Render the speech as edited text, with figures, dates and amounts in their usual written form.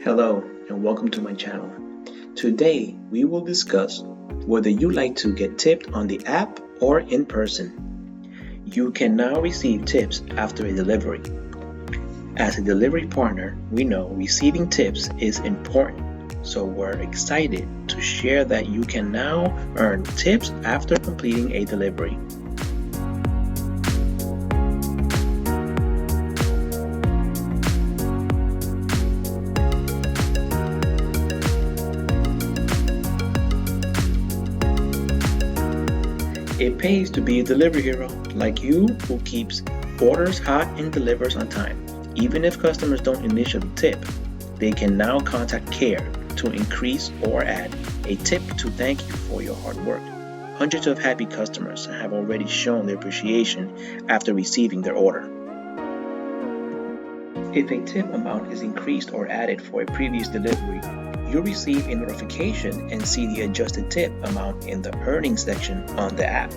Hello and welcome to my channel. Today we will discuss whether you like to get tipped on the app or in person. You can now receive tips after a delivery. As a delivery partner, we know receiving tips is important, so we're excited to share that you can now earn tips after completing a delivery. It pays to be a delivery hero like you who keeps orders hot and delivers on time. Even if customers don't initially tip, they can now contact Care to increase or add a tip to thank you for your hard work. Hundreds of happy customers have already shown their appreciation after receiving their order. If a tip amount is increased or added for a previous delivery, you'll receive a notification and see the adjusted tip amount in the earnings section on the app.